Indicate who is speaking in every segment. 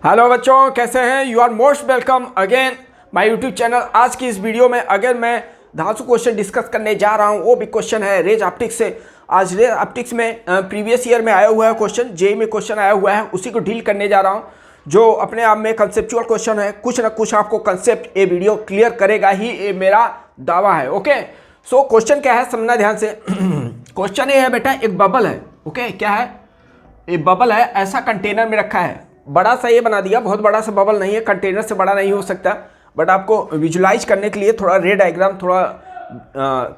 Speaker 1: Hello बच्चों, कैसे हैं? You are most welcome again my YouTube channel. आज की इस वीडियो में अगर मैं धांसू क्वेश्चन डिस्कस करने जा रहा हूं, वो भी क्वेश्चन है रेज ऑप्टिक्स से। आज रेज ऑप्टिक्स में प्रीवियस ईयर में आया हुआ है क्वेश्चन, जेई में क्वेश्चन आया हुआ है, उसी को डील करने जा रहा हूं, जो अपने आप में कंसेप्चुअल क्वेश्चन है। कुछ ना कुछ आपको कंसेप्ट ये वीडियो क्लियर करेगा ही, ये मेरा दावा है। ओके, सो क्वेश्चन क्या है समझना ध्यान से। क्वेश्चन ये है बेटा, एक बबल है। ओके, क्या है? ये बबल है, ऐसा कंटेनर में रखा है। बड़ा सा ये बना दिया, बहुत बड़ा सा बबल नहीं है, कंटेनर से बड़ा नहीं हो सकता, बट आपको विजुलाइज करने के लिए थोड़ा रे डायग्राम, थोड़ा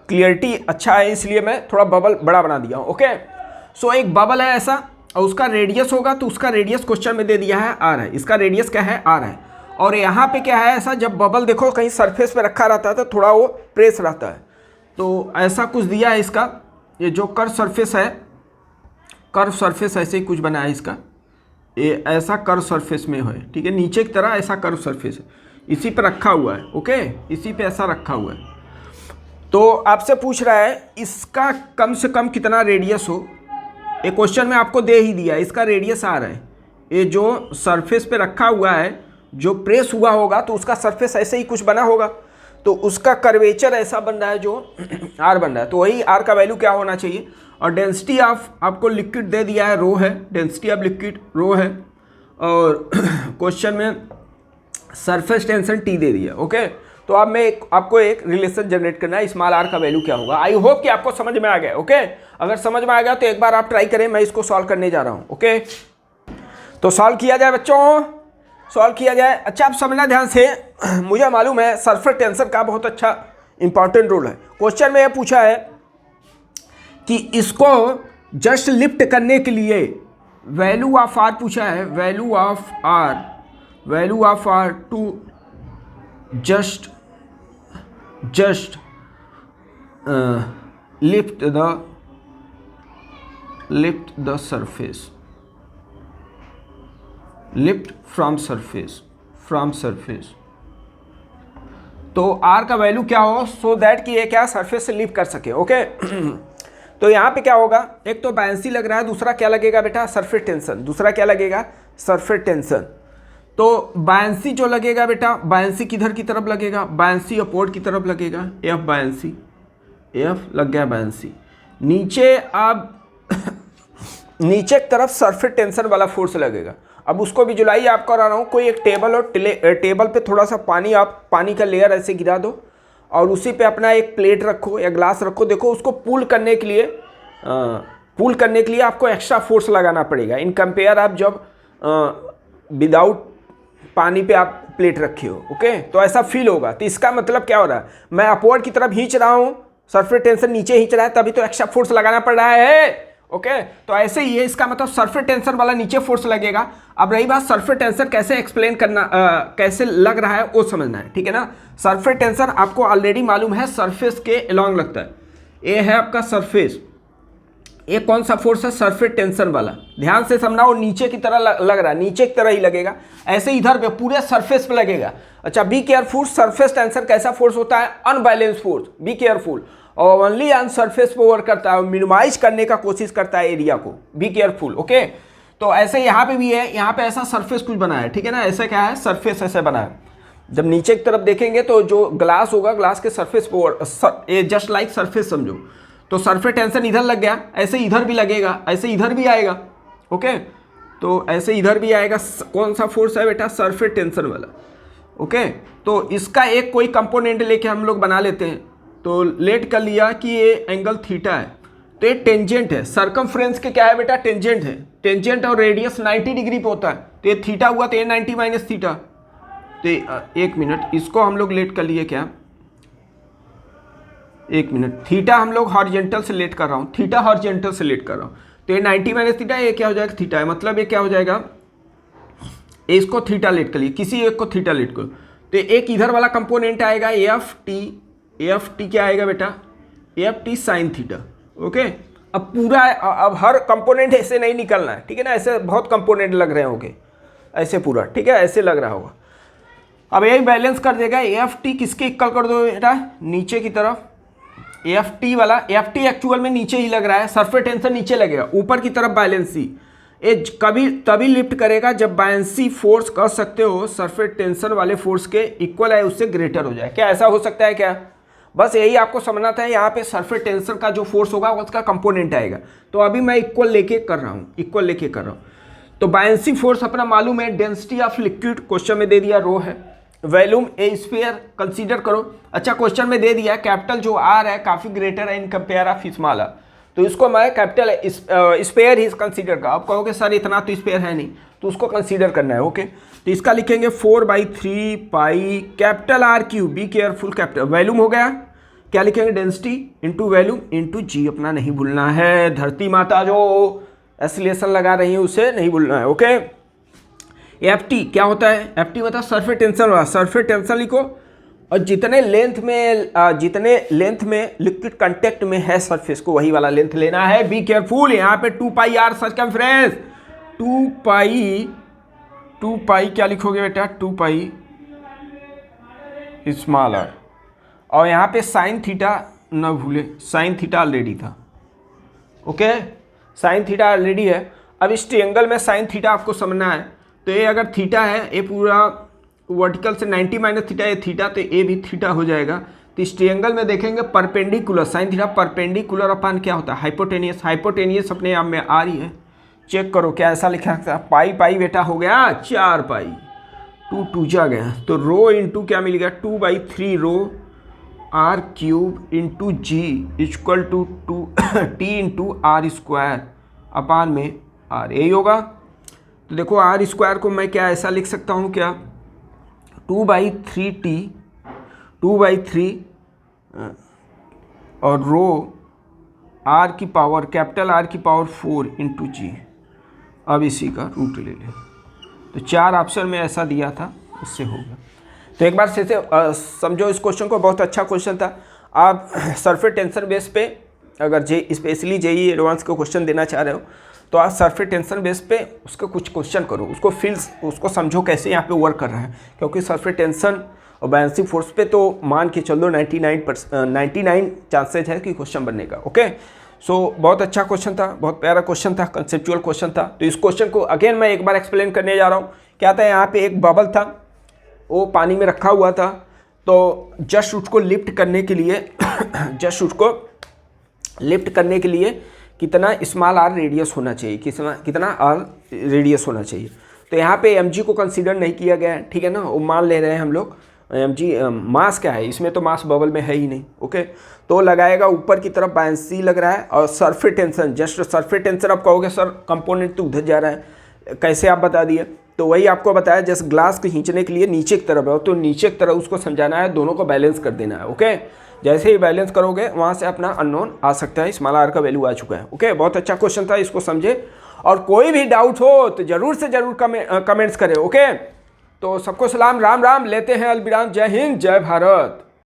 Speaker 1: क्लियरिटी अच्छा है, इसलिए मैं थोड़ा बबल बड़ा बना दिया हूँ। ओके, सो एक बबल है ऐसा, और उसका रेडियस होगा, तो उसका रेडियस क्वेश्चन में दे दिया है आर है। इसका रेडियस क्या है? आर है। और यहाँ पे क्या है ऐसा, जब बबल देखो कहीं सरफेस पे रखा रहता है तो थोड़ा वो प्रेस रहता है, तो ऐसा कुछ दिया है इसका। ये जो कर्व सरफेस है, कर्व सरफेस ऐसे ही कुछ बना है इसका, ये ऐसा कर्व सरफेस में है, ठीक है, नीचे की तरह ऐसा कर्व सरफेस है, इसी पे रखा हुआ है। ओके, इसी पे ऐसा रखा हुआ है। तो आपसे पूछ रहा है इसका कम से कम कितना रेडियस हो। ये क्वेश्चन में आपको दे ही दिया, इसका रेडियस आ रहा है। ये जो सरफेस पे रखा हुआ है, जो प्रेस हुआ होगा तो उसका सरफेस ऐसे ही कुछ बना होगा, तो उसका कर्वेचर ऐसा बन रहा है जो आर बन रहा है, तो वही आर का वैल्यू क्या होना चाहिए। और डेंसिटी ऑफ आपको लिक्विड दे दिया है, रो है, डेंसिटी ऑफ लिक्विड रो है, और क्वेश्चन में सरफेस टेंशन टी दे दिया। ओके, तो अब मैं आपको एक रिलेशन जनरेट करना है, स्मॉल आर का वैल्यू क्या होगा। आई होप कि आपको समझ में आ गया। ओके, अगर समझ में आ गया तो एक बार आप ट्राई करें, मैं इसको सॉल्व करने जा रहा हूँ। ओके, तो सॉल्व किया जाए बच्चों, सॉल्व किया जाए। अच्छा, आप समझना ध्यान से। मुझे मालूम है सरफेस टेंशन का बहुत अच्छा इंपॉर्टेंट रोल है। क्वेश्चन में यह पूछा है कि इसको जस्ट लिफ्ट करने के लिए वैल्यू ऑफ आर पूछा है, value of R to just lift the surface, lift from surface. तो आर का वैल्यू क्या हो, सो दैट कि ये क्या सरफेस से लिफ्ट कर सके। ओके, तो यहाँ पे क्या होगा, एक तो बायंसी लग रहा है, दूसरा क्या लगेगा बेटा, सरफेस टेंशन। दूसरा क्या लगेगा, सरफेस टेंशन। तो बायंसी जो लगेगा बेटा, बायंसी किधर की तरफ लगेगा, बायंसी अपोर्ट की तरफ लगेगा, एफ बायंसी, एफ लग गया बायंसी। नीचे आप नीचे की तरफ सरफेस टेंशन वाला फोर्स लगेगा। अब उसको विजुलाइज आप करा रहा हूँ, कोई एक टेबल और टेबल पे थोड़ा सा पानी, आप पानी का लेयर ऐसे गिरा दो, और उसी पे अपना एक प्लेट रखो या ग्लास रखो। देखो, उसको पुल करने के लिए आपको एक्स्ट्रा फोर्स लगाना पड़ेगा इन कंपेयर आप जब विदाउट पानी पे आप प्लेट रखे हो। ओके, तो ऐसा फील होगा। तो इसका मतलब क्या हो रहा है, मैं अपवर्ड की तरफ खींच रहा हूँ, सरफेस टेंशन नीचे खींच रहा है, तभी तो एक्स्ट्रा फोर्स लगाना पड़ रहा है। ओके, तो ऐसे ही है, इसका मतलब सरफेस टेंशन वाला नीचे फोर्स लगेगा। अब रही बात सरफेस टेंशन कैसे एक्सप्लेन करना, कैसे लग रहा है वो समझना है, ठीक है ना। सरफेस टेंशन आपको ऑलरेडी मालूम है, सरफेस के अलोंग लगता है। ये है आपका सरफेस, ये कौन सा फोर्स है, सरफेस टेंशन वाला। ध्यान से समझना, वो नीचे की तरह लग रहा है, नीचे की तरह ही लगेगा, ऐसे इधर पे पूरे सरफेस पे लगेगा। अच्छा, बी केयरफुल, सरफेस टेंशन कैसा फोर्स होता है, अनबैलेंस फोर्स, बी केयरफुल, और ओनली ऑन सरफेस पे वर्क करता है, मिनिमाइज करने का कोशिश करता है एरिया को, बी केयरफुल। ओके, तो ऐसे यहाँ पे भी है, यहाँ पे ऐसा सरफेस कुछ बना है, ठीक है ना। ऐसे क्या है, सरफेस ऐसे बना है। जब नीचे की तरफ देखेंगे तो जो ग्लास होगा, ग्लास के सरफेस पे जस्ट लाइक सरफेस समझो, तो सरफेस टेंशन इधर लग गया, ऐसे इधर भी लगेगा, ऐसे इधर भी आएगा। ओके, तो ऐसे इधर भी आएगा। कौन सा फोर्स है बेटा, सरफेस टेंशन वाला। ओके, तो इसका एक कोई कंपोनेंट लेके हम लोग बना लेते हैं। तो लेट कर लिया कि ये एंगल थीटा है, तो ये टेंजेंट है, सरकमफ्रेंस के क्या है बेटा, टेंजेंट है। टेंजेंट और रेडियस 90 डिग्री पे होता है, तो ये थीटा हुआ, तो ये 90 माइनस थीटा। तो एक मिनट, इसको हम लोग लेट कर लिए क्या, एक मिनट, थीटा हम लोग हॉरिजॉन्टल से लेट कर रहा हूँ, थीटा हॉरिजॉन्टल से लेट कर रहा हूँ, तो ये 90 माइनस थीटा, ये क्या हो जाएगा, थीटा है, मतलब ये क्या हो जाएगा, इसको थीटा लेट कर लिए, किसी एक को थीटा लेट करो, तो एक इधर वाला कंपोनेंट आएगा एफ टी क्या आएगा बेटा, F T sine theta. Okay, अब पूरा, अब हर कंपोनेंट ऐसे नहीं निकलना है, ठीक है ना, ऐसे बहुत कंपोनेंट लग रहे होंगे, ऐसे पूरा, ठीक है, ऐसे लग रहा होगा। अब यही बैलेंस कर देगा, एफ टी किसके इक्वल कर दो बेटा, नीचे की तरफ, एफ टी वाला, एफ टी एक्चुअल में नीचे ही लग रहा है, सरफेस टेंशन नीचे लगेगा, ऊपर की तरफ बैलेंस सी, ये कभी तभी लिफ्ट करेगा जब बायंसी फोर्स कह सकते हो सरफेस टेंशन वाले फोर्स के इक्वल है उससे ग्रेटर हो जाए। क्या ऐसा हो सकता है क्या? बस यही आपको समझना था। यहाँ पे सरफेस टेंशन का जो फोर्स होगा उसका कंपोनेंट आएगा। तो अभी मैं इक्वल लेके कर रहा हूँ, इक्वल लेके कर रहा हूँ। तो बायंसी फोर्स अपना मालूम है, डेंसिटी ऑफ लिक्विड क्वेश्चन में दे दिया रो है, वॉल्यूम ए स्फीयर कंसीडर करो। अच्छा क्वेश्चन में दे दिया कैपिटल जो आर है काफ़ी ग्रेटर है in compare of small R, तो इसको मैं कैपिटल स्पेयर ही कंसीडर कर। आप कहोगे सर इतना तो स्पेयर है नहीं, तो उसको कंसीडर करना है। ओके, तो इसका लिखेंगे 4/3 pi capital R cube, be careful, capital volume हो गया। क्या लिखेंगे? डेंसिटी इंटू वॉल्यूम इंटू जी, अपना नहीं भूलना है। धरती माता जो एसिलेशन लगा रही है उसे नहीं भूलना है। ओके, एफ टी क्या होता है? एफ टी मतलब सरफेस टेंशन वाला, सरफेस टेंशन लिखो। और जितने लेंथ में लिक्विड कांटेक्ट में है सरफेस को वही वाला लेंथ लेना है। बी केयरफुल, यहाँ पे 2 पाई आर सर्कमफ्रेंस, 2 पाई क्या लिखोगे बेटा? 2 पाई स्मॉल आर। और यहाँ पे साइन थीटा न भूले, साइन थीटा ऑलरेडी था। ओके, साइन थीटा ऑलरेडी है। अब इस ट्रायंगल में साइन थीटा आपको समझना है। तो ये अगर थीटा है, ये पूरा वर्टिकल से 90 माइनस थीटा, ये थीटा, तो ये भी थीटा हो जाएगा। तो इस ट्रायंगल में देखेंगे परपेंडिकुलर, साइन थीटा परपेंडिकुलर अपान क्या होता है? हाइपोटेनियस। हाइपोटेनियस अपने आप में आ रही है, चेक करो क्या ऐसा लिखा है? पाई पाई बेटा हो गया 4 पाई, 2 2 जा गया। तो रो इंटू क्या मिल गया? 2/3 rho R cube into g equal to 2 T into R square upon में आर, यही होगा। तो देखो आर स्क्वायर को मैं क्या ऐसा लिख सकता हूँ क्या? 2/3 टी, 2/3 और रो आर की पावर, कैपिटल आर की पावर 4 इंटू जी। अब इसी का रूट ले लें। तो 4 ऑप्शन में ऐसा दिया था, इससे हो गया। तो एक बार से समझो इस क्वेश्चन को, बहुत अच्छा क्वेश्चन था। आप सरफेस टेंशन बेस पे अगर स्पेशली जेईई एडवांस को क्वेश्चन देना चाह रहे हो तो आप सरफेस टेंशन बेस पे उसका कुछ क्वेश्चन करो, उसको फील्स, उसको समझो कैसे यहाँ पे वर्क कर रहा है। क्योंकि सरफेस टेंशन और बायंसी फोर्स पे तो मान के चल दो 99 चांसेज है कि क्वेश्चन बनने का। ओके, सो बहुत अच्छा क्वेश्चन था, बहुत प्यारा क्वेश्चन था, कंसेप्चुअल क्वेश्चन था। तो इस क्वेश्चन को अगेन मैं एक बार एक्सप्लेन करने जा रहा हूँ। क्या था? यहाँ पे एक बबल था, वो पानी में रखा हुआ था। तो जस्ट उसको लिफ्ट करने के लिए कितना स्मॉल आर रेडियस होना चाहिए, कितना आर रेडियस होना चाहिए। तो यहाँ पे mg को कंसीडर नहीं किया गया है, ठीक है ना। वो मान ले रहे हैं हम लोग mg, मास क्या है इसमें? तो मास बबल में है ही नहीं। ओके, तो लगाएगा ऊपर की तरफ बायंसी लग रहा है और surface tension, just surface tension. आप कहोगे सर कंपोनेंट तो उधर जा रहा है, कैसे आप बता दिए? तो वही आपको बताया, जस्ट ग्लास को खींचने के लिए नीचे की तरफ है, तो नीचे की तरफ उसको समझाना है, दोनों को बैलेंस कर देना है। ओके, जैसे ही बैलेंस करोगे वहाँ से अपना अननोन आ सकता है, स्मॉल आर का वैल्यू आ चुका है। ओके, बहुत अच्छा क्वेश्चन था, इसको समझे। और कोई भी डाउट हो तो जरूर से जरूर कमेंट्स करें। ओके, तो सबको सलाम, राम राम, लेते हैं अलविदा, जय हिंद, जय भारत।